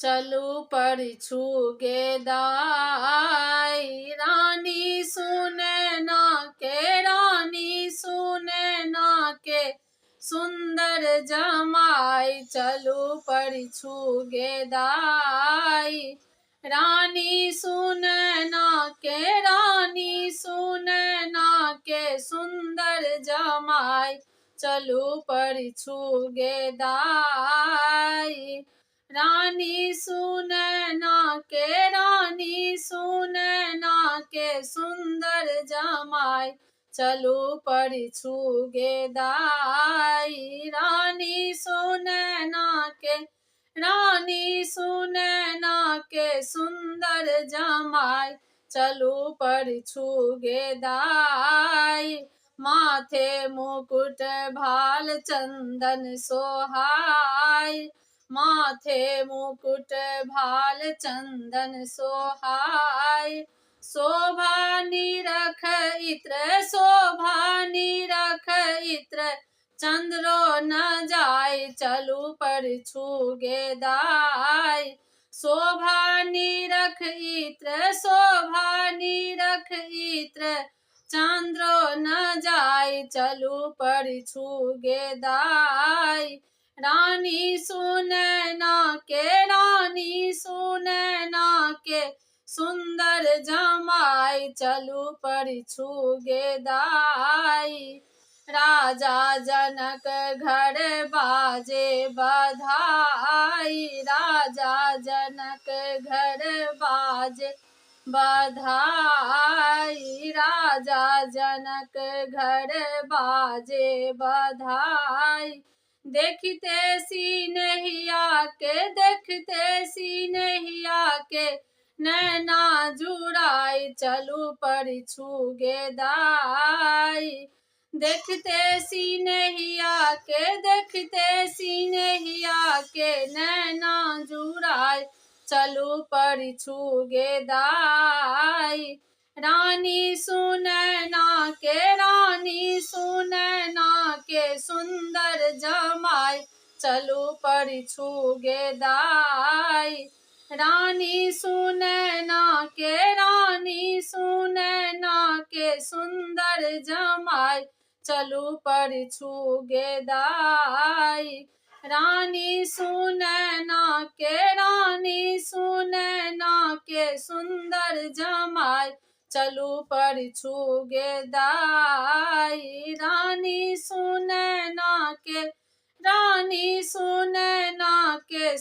चलू परिछु गेदाई। रानी सुने ना के, रानी सुने ना के, सुंदर जमाई चलू परिछु गेदाई। रानी सुने ना के, रानी सुने ना के, सुंदर जमाई चलू परिछु गेदाई। रानी सुने ना के, रानी सुने ना के, सुंदर जमाई चलू परिछु गेदाई। रानी सुने ना के, रानी सुने ना के, सुंदर जमाई चलू परिछु गेदाई। माथे मुकुट भाल चंदन सोहाई, माथे मुकुट भाल चंदन सोहाई। शोभा निरख इत्र, शोभा निरख इत्र, चंद्रो न जाय चलू परिछु गेदाई। शोभा निरख इत्र, शोभा निरख इत्र, चंद्रो न जाय चलू परिछु गेदाई। रानी सुने ना के, रानी सुने ना के, सुंदर जमाई चलू परिछु गेदाई। राजा जनक घर बाजे बधाई, राजा जनक घर बाजे बधाई। राजा जनक घर बाजे बधाई। देखते सीनहिया के, देखते सीनहिया के, नैना जुड़ाई चलू परिछु गेदाई। देखते सीनहिया के, देखते सीनहिया के, नैना जुड़ाई चलू परिछु गेदाई। रानी सुने ना के, रानी सुने ना के, सुंदर जमाई चलू परिछु गेदाई। रानी सुने ना के, रानी सुने ना के, सुंदर जमाई चलू परिछु गेदाई। रानी सुने ना के, रानी सुने ना के, सुंदर जमाई चलू परिछु गेदाई। रानी सुने ना के, रानी सुने ना के,